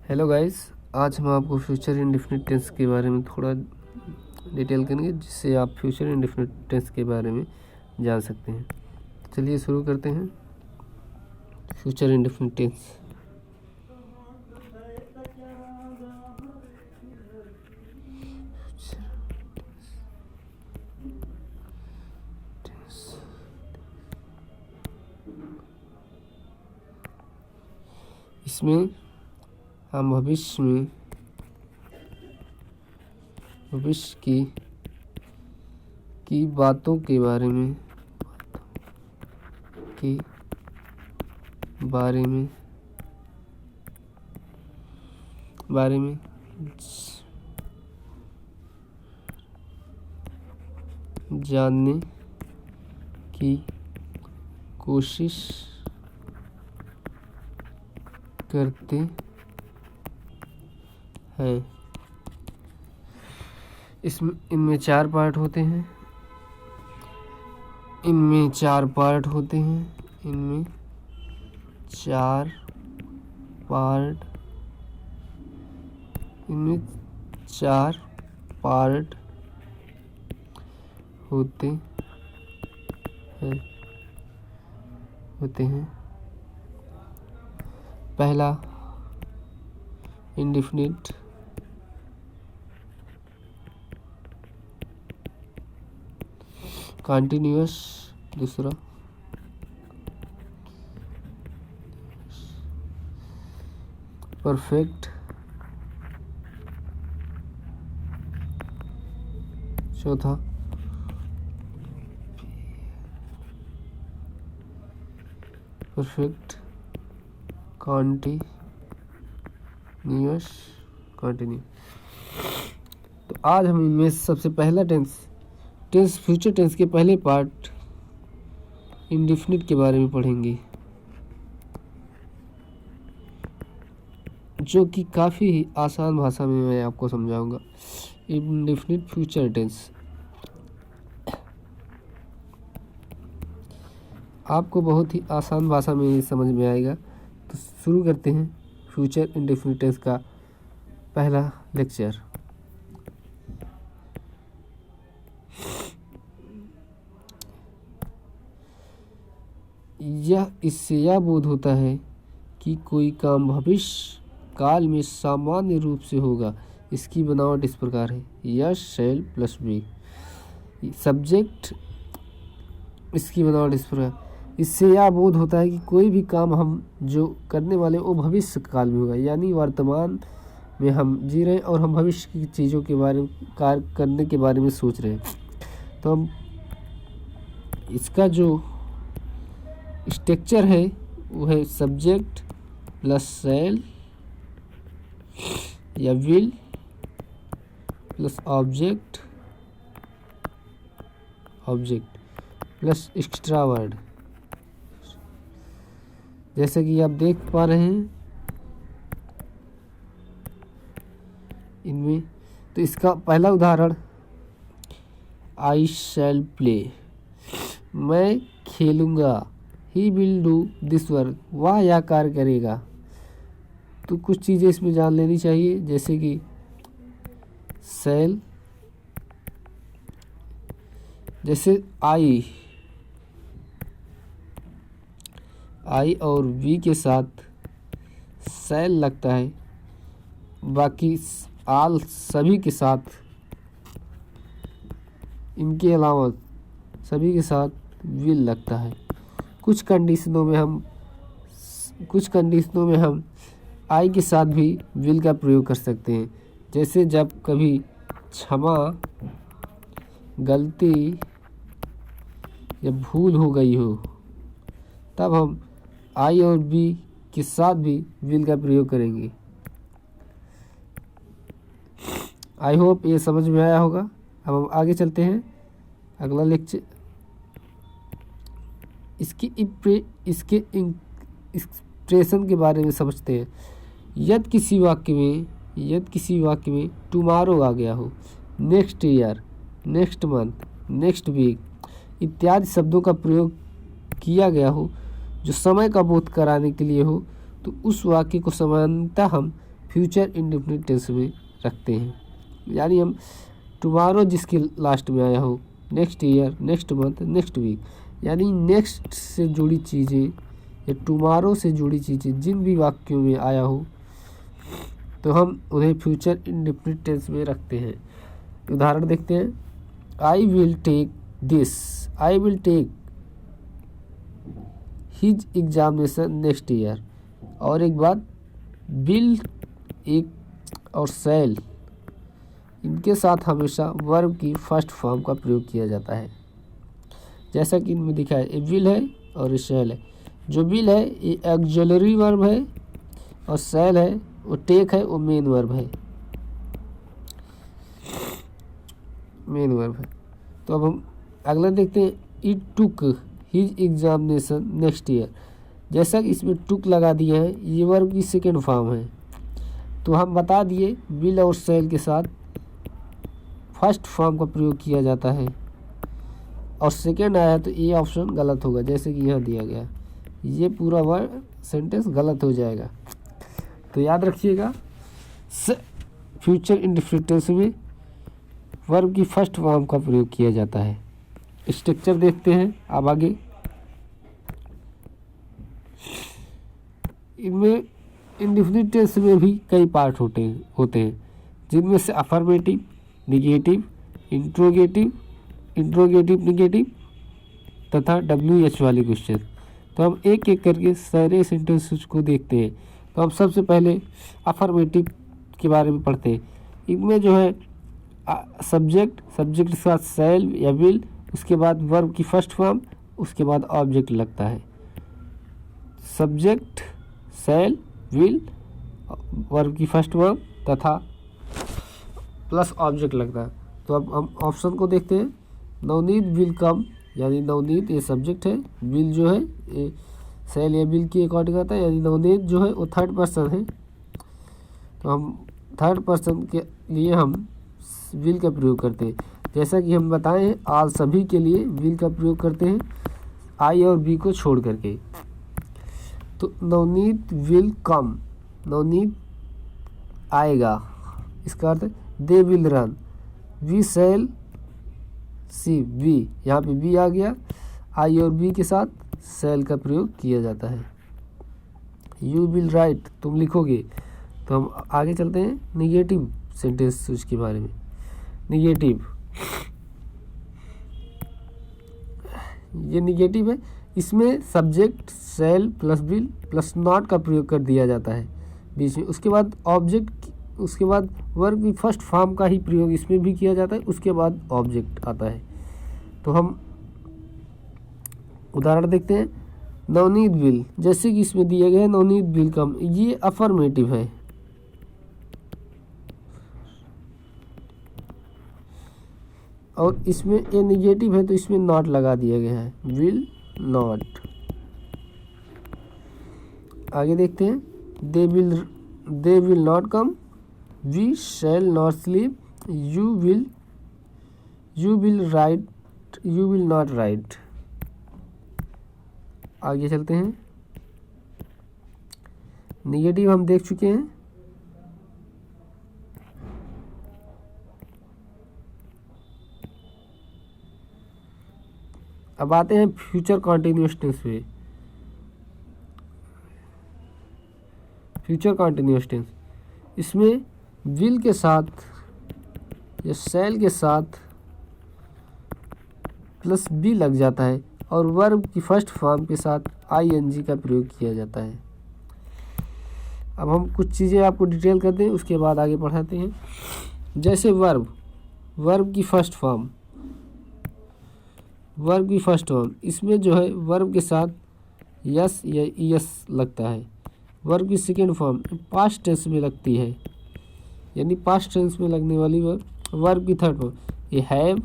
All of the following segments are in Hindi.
हेलो गाइस, आज हम आपको फ्यूचर इंडेफिनिट टेंस के बारे में थोड़ा डिटेल करेंगे, जिससे आप फ्यूचर इंडेफिनिट टेंस के बारे में जान सकते हैं। चलिए शुरू करते हैं। Future indefinite tense. इसमें हम भविष्य की बातों के बारे में जानने की कोशिश करते हैं। इनमें चार पार्ट होते हैं। इनमें चार पार्ट होते हैं। पहला इंडेफिनिट, कंटिन्यूअस। दूसरा परफेक्ट। चौथा परफेक्ट कंटिन्यूअस। तो आज हम इनमें सबसे पहला टेंस फ्यूचर टेंस के पहले पार्ट इंडेफिनिट के बारे में पढ़ेंगे, जो कि काफ़ी आसान भाषा में मैं आपको समझाऊंगा। इंडेफिनिट फ्यूचर टेंस आपको बहुत ही आसान भाषा में समझ में आएगा। तो शुरू करते हैं फ्यूचर इंडेफिनिट टेंस का पहला लेक्चर। इससे यह बोध होता है कि कोई काम भविष्य काल में सामान्य रूप से होगा। इसकी बनावट इस प्रकार है: यश, शैल प्लस बी। सब्जेक्ट, इसकी बनावट इस प्रकार। इससे यह बोध होता है कि कोई भी काम हम जो करने वाले वो भविष्य काल में होगा, यानी वर्तमान में हम जी रहे हैं और हम भविष्य की चीज़ों के बारे में, कार्य करने के बारे में सोच रहे हैं। तो हम इसका जो स्ट्रक्चर है वो है सब्जेक्ट प्लस शैल या will plus object plus extra word. जैसे कि आप देख पा रहे हैं इनमें। तो इसका पहला उदाहरण, आई शैल प्ले, मैं खेलूँगा। He will do this work, वह यह कार्य करेगा। तो कुछ चीज़ें इसमें जान लेनी चाहिए, जैसे कि शैल, जैसे आई और वी के साथ शैल लगता है, बाकी आल सभी के साथ, इनके अलावा सभी के साथ विल लगता है। कुछ कंडीशनों में हम आई के साथ भी विल का प्रयोग कर सकते हैं। जैसे जब कभी क्षमा, गलती या भूल हो गई हो, तब हम आई और बी के साथ भी विल का प्रयोग करेंगे। आई होप ये समझ में आया होगा। अब हम आगे चलते हैं अगला लेक्चर। इसके एक्सप्रेशन के बारे में समझते हैं। यदि किसी वाक्य में टुमारो आ गया हो, next year, next month, next week इत्यादि शब्दों का प्रयोग किया गया हो जो समय का बोध कराने के लिए हो, तो उस वाक्य को सामान्यतः हम फ्यूचर इंडेफिनिट टेंस में रखते हैं। यानी हम टुमारो जिसके लास्ट में आया हो, next year, next month, next week, यानी नेक्स्ट से जुड़ी चीज़ें या टुमारो से जुड़ी चीज़ें जिन भी वाक्यों में आया हो तो हम उन्हें फ्यूचर इंडेफिनिट टेंस में रखते हैं। उदाहरण देखते हैं, I will take this, I will take his examination next year. और एक बात, विल एक और शैल, इनके साथ हमेशा वर्ब की फर्स्ट फॉर्म का प्रयोग किया जाता है। जैसा कि इनमें दिखा है, ये विल है और ये शैल है। जो विल है ये ऑक्सिलरी वर्ब है और शैल है वो टेक है, वो मेन वर्ब है, मेन वर्ब है। तो अब हम अगला देखते हैं, it took his examination next year. जैसा कि इसमें टुक लगा दिया है, ये वर्ब की सेकेंड फॉर्म है, तो हम बता दिए विल और शैल के साथ फर्स्ट फॉर्म का प्रयोग किया जाता है और सेकेंड आया तो ये ऑप्शन गलत होगा, जैसे कि यहाँ दिया गया, ये पूरा वर्ड सेंटेंस गलत हो जाएगा। तो याद रखिएगा, फ्यूचर इंडेफिनिट टेंस में वर्ब की फर्स्ट फॉर्म का प्रयोग किया जाता है। स्ट्रक्चर देखते हैं अब आगे। इनमें इंडेफिनिट टेंस में भी कई पार्ट होते हैं जिनमें से अफर्मेटिव, निगेटिव, इंट्रोगेटिव, निगेटिव तथा WH वाले क्वेश्चन। तो हम एक एक करके सारे सेंटेंसेस को देखते हैं। तो हम सबसे पहले अफर्मेटिव के बारे में पढ़ते हैं। इनमें जो है सब्जेक्ट के साथ शैल या विल, उसके बाद वर्ब की फर्स्ट फॉर्म, उसके बाद ऑब्जेक्ट लगता है। सब्जेक्ट, शैल, विल, वर्ब की फर्स्ट फॉर्म तथा प्लस ऑब्जेक्ट लगता है। तो अब हम ऑप्शन को देखते हैं। नवनीत विल कम, यानी नवनीत ये सब्जेक्ट है, विल जो है ये शैल या विल की अकॉर्डिंग आता है, यानी नवनीत जो है वो थर्ड पर्सन है। तो हम थर्ड पर्सन के लिए हम विल का प्रयोग करते हैं। जैसा कि हम बताएं हैं, आज सभी के लिए विल का प्रयोग करते हैं, आई और बी को छोड़ करके। तो नवनीत विल कम, नवनीत आएगा, इसका अर्थ they will run, we shall see, be, यहाँ पे बी आ गया, आई और बी के साथ शैल का प्रयोग किया जाता है। यू विल राइट, तुम लिखोगे। तो हम आगे चलते हैं निगेटिव सेंटेंस उसके बारे में। निगेटिव, ये निगेटिव है, इसमें subject, shell plus will plus not का प्रयोग कर दिया जाता है बीच में। उसके बाद ऑब्जेक्ट, उसके बाद वर्ब की फर्स्ट फॉर्म का ही प्रयोग इसमें भी किया जाता है, उसके बाद ऑब्जेक्ट आता है। तो हम उदाहरण देखते हैं, नवनीत विल, जैसे कि इसमें दिया गया है नवनीत विल कम, ये अफर्मेटिव है। और इसमें ये निगेटिव है तो इसमें नॉट लगा दिया गया है, विल नॉट। आगे देखते हैं, they will not come, we shall not sleep, you will write, you will not write. आगे चलते हैं, निगेटिव हम देख चुके हैं। अब आते हैं फ्यूचर कॉन्टिन्यूअस टेंस पे। फ्यूचर कॉन्टिन्यूअस टेंस, इसमें विल के साथ या शैल के साथ प्लस बी लग जाता है और वर्ब की फर्स्ट फॉर्म के साथ ING का प्रयोग किया जाता है। अब हम कुछ चीज़ें आपको डिटेल करते हैं, उसके बाद आगे पढ़ाते हैं। जैसे वर्ब की फर्स्ट फॉर्म, इसमें जो है वर्ब के साथ यस या ES लगता है। वर्ब की सेकेंड फॉर्म पास्ट टेंस में लगती है, यानी पास्ट टेंस में लगने वाली वर्ब की थर्ड फॉर्म ये हैव,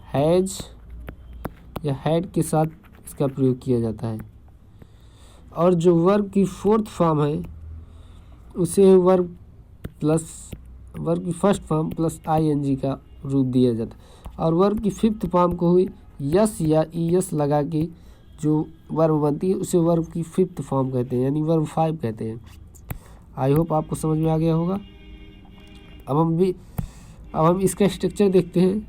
हैज या हैड के साथ इसका प्रयोग किया जाता है। और जो वर्ब की फोर्थ फॉर्म है उसे वर्ब की फर्स्ट फॉर्म प्लस ING का रूप दिया जाता है। और वर्ब की फिफ्थ फॉर्म को हुई यस या ES लगा के जो वर्ब बनती है उसे वर्ब की फिफ्थ फॉर्म कहते हैं, यानी वर्ब 5 कहते हैं। आई होप आपको समझ में आ गया होगा। अब हम इसका स्ट्रक्चर देखते हैं।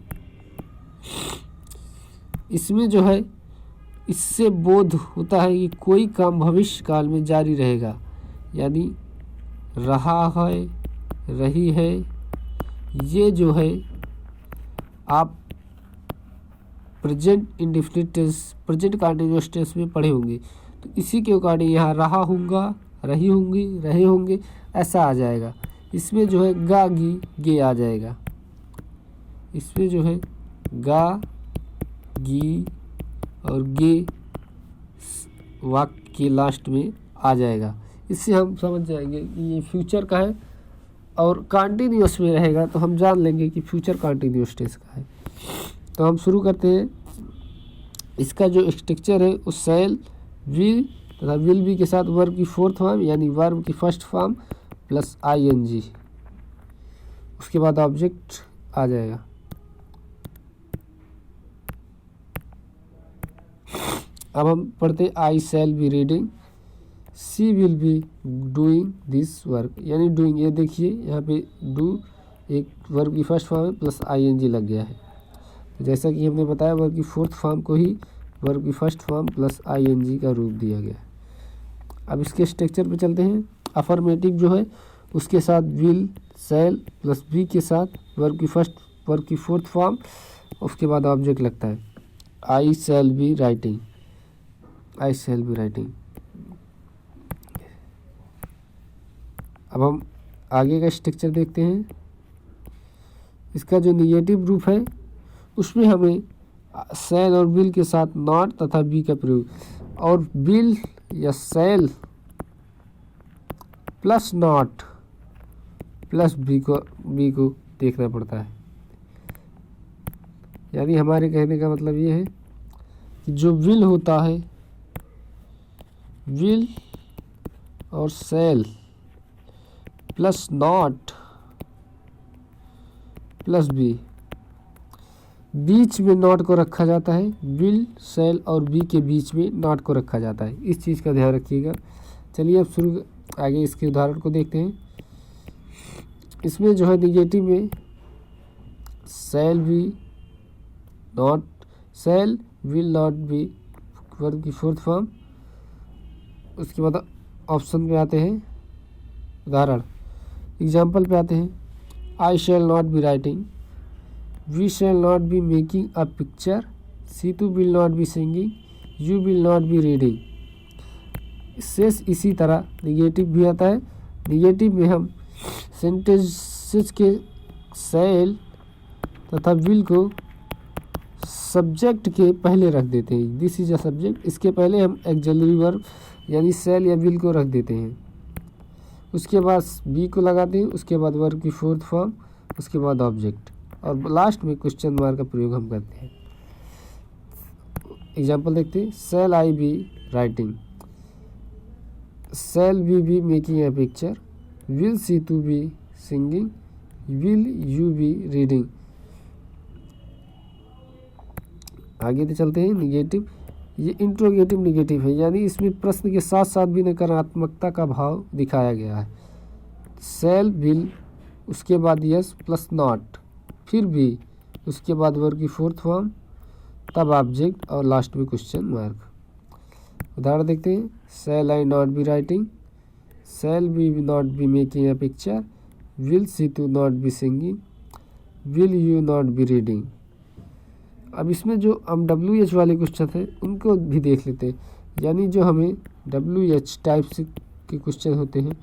इसमें जो है, इससे बोध होता है कि कोई काम भविष्य काल में जारी रहेगा, यानी रहा है, रही है, ये जो है आप present indefinite tense, present continuous tense में पढ़े होंगे। तो इसी के अकॉर्डिंग यहाँ रहा होगा, रही होंगी, रहे होंगे, ऐसा आ जाएगा। इसमें जो है गा गी गे आ जाएगा। इसमें जो है गा गी और गे वाक्य के लास्ट में आ जाएगा। इससे हम समझ जाएंगे कि ये फ्यूचर का है और कंटिन्यूअस में रहेगा, तो हम जान लेंगे कि फ्यूचर कंटिन्यूअस टेंस का है। तो हम शुरू करते हैं। इसका जो स्ट्रक्चर है उस शैल, विल तथा विल बी के साथ वर्ब की फोर्थ फॉर्म यानी वर्ब की फर्स्ट फॉर्म प्लस आईएनजी, उसके बाद ऑब्जेक्ट आ जाएगा। अब हम पढ़ते I shall be reading, she will be doing this work, यानी डूइंग, ये देखिए यहाँ पे डू एक वर्ब की फर्स्ट फॉर्म है प्लस आईएनजी लग गया है। तो जैसा कि हमने बताया वर्ब की फोर्थ फॉर्म को ही वर्ब की फर्स्ट फॉर्म प्लस आईएनजी का रूप दिया गया। अब इसके स्ट्रक्चर पे चलते हैं। अफर्मेटिव जो है उसके साथ विल शैल प्लस बी के साथ वर्ब की फोर्थ फॉर्म, उसके बाद ऑब्जेक्ट लगता है। I shall be writing, I shall be writing. अब हम आगे का स्ट्रक्चर देखते हैं। इसका जो निगेटिव रूप है उसमें हमें शैल और विल के साथ नॉट तथा बी का प्रयोग, और विल या shall plus not plus be को देखना पड़ता है। यानी हमारे कहने का मतलब ये है कि जो विल होता है, विल और shall plus not plus be, बीच में नॉट को रखा जाता है। विल शैल और बी के बीच में नॉट को रखा जाता है, इस चीज़ का ध्यान रखिएगा। चलिए अब आगे इसके उदाहरण को देखते हैं। इसमें जो है निगेटिव में shall be not, shell will not B verb की फोर्थ फॉर्म। उसके बाद ऑप्शन पे आते हैं, उदाहरण एग्जाम्पल पे आते हैं। I shall not be writing, we shall not be making a picture, Situ will not be singing, you will not be reading. शेष इसी तरह निगेटिव भी आता है। निगेटिव में हम सेंटेंसेस के शैल तथा विल को सब्जेक्ट के पहले रख देते हैं, दिस इज अ सब्जेक्ट, इसके पहले हम एक्सिलरी वर्ब यानी शैल या विल को रख देते हैं। उसके बाद बी को लगाते हैं, उसके बाद वर्ब की फोर्थ फॉर्म, उसके बाद ऑब्जेक्ट, और लास्ट में क्वेश्चन मार्क का प्रयोग हम करते हैं। एग्जाम्पल देखते हैं। Shall I be writing, shall we be making a picture, will Situ be singing, will you be reading. आगे तो चलते हैं। निगेटिव, ये इंट्रोगेटिव निगेटिव है, यानी इसमें प्रश्न के साथ साथ भी नकारात्मकता का भाव दिखाया गया है। शैल विल, उसके बाद यस प्लस नॉट, फिर भी उसके बाद वर्ब की फोर्थ फॉर्म, तब ऑब्जेक्ट और लास्ट में क्वेश्चन मार्क। उदाहरण देखते हैं। Shall I not be writing, shall we not be making a picture, will Situ not be singing, will you not be reading. अब इसमें जो हम WH वाले क्वेश्चन हैं उनको भी देख लेते हैं, यानी जो हमें WH टाइप से के क्वेश्चन होते हैं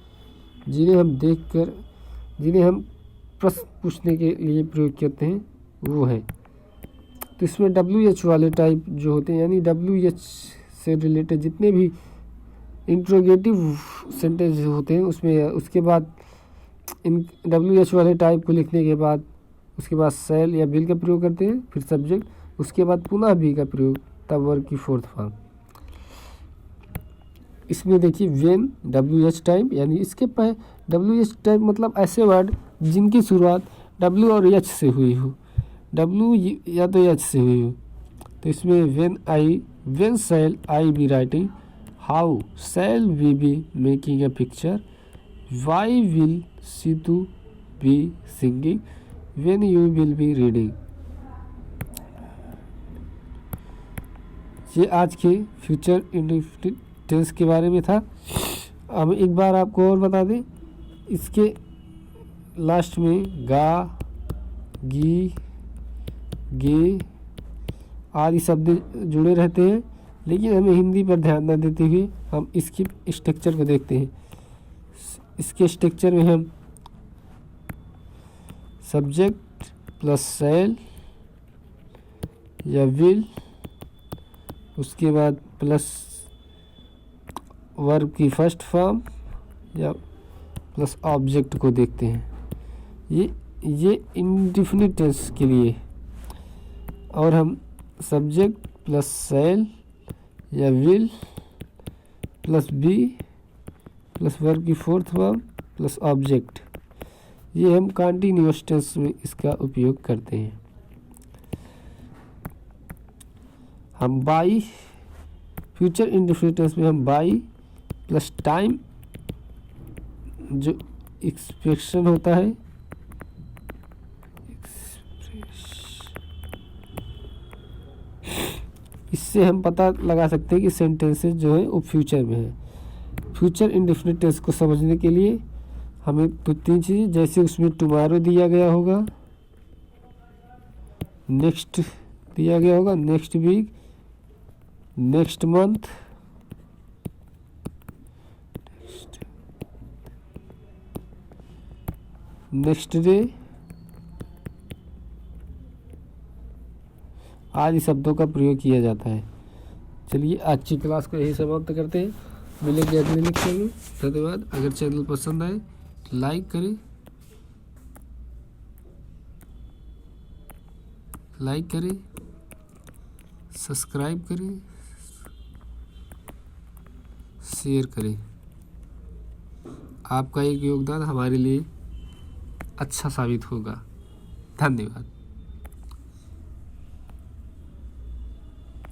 जिन्हें हम प्रश्न पूछने के लिए प्रयोग करते हैं, वो है। तो इसमें WH वाले टाइप जो होते हैं, यानी WH से रिलेटेड जितने भी इंट्रोगेटिव सेंटेंस होते हैं उसमें, उसके बाद इन WH वाले टाइप को लिखने के बाद उसके बाद शैल या विल का प्रयोग करते हैं, फिर सब्जेक्ट, उसके बाद पुनः बी का प्रयोग, तब वर्ब की फोर्थ फॉर्म। इसमें देखिए वेन WH टाइप, यानी इसके WH टाइप मतलब ऐसे वर्ड जिनकी शुरुआत W और H से हुई हो, W या तो H से हुई हो। तो इसमें when shall I be writing, how shall we be making a picture, why will Situ be singing when you will be reading. ये आज के फ्यूचर इंडेफिनिट टेंस के बारे में था। अब एक बार आपको और बता दें, इसके लास्ट में गा, गी, गे आदि शब्द जुड़े रहते हैं, लेकिन हमें हिंदी पर ध्यान न देते हुए हम इसके स्ट्रक्चर को देखते हैं। इसके स्ट्रक्चर में हम सब्जेक्ट प्लस शैल या विल, उसके बाद प्लस वर्ब की फर्स्ट फॉर्म या प्लस ऑब्जेक्ट को देखते हैं। ये इंडेफिनिट टेंस के लिए। और हम सब्जेक्ट प्लस शैल या will plus be plus verb की फोर्थ फॉर्म प्लस ऑब्जेक्ट, ये हम कंटीन्यूअस टेंस में इसका उपयोग करते हैं। हम बाई फ्यूचर इंडेफिनिट टेंस में हम बाई प्लस टाइम जो एक्सप्रेशन होता है, इससे हम पता लगा सकते हैं कि सेंटेंसेस जो है वो फ्यूचर में है। फ्यूचर इंडेफिनिट टेंस को समझने के लिए हमें तो तीन चीज़ें, जैसे उसमें टुमारो दिया गया होगा, नेक्स्ट दिया गया होगा, next week, next month, next day आदि शब्दों का प्रयोग किया जाता है। चलिए आज की क्लास को यही समाप्त करते हैं। मिलेंगे अगले लेक्चर में। धन्यवाद। अगर चैनल पसंद आए लाइक करें, सब्सक्राइब करें, शेयर करें। आपका एक योगदान हमारे लिए अच्छा साबित होगा। धन्यवाद।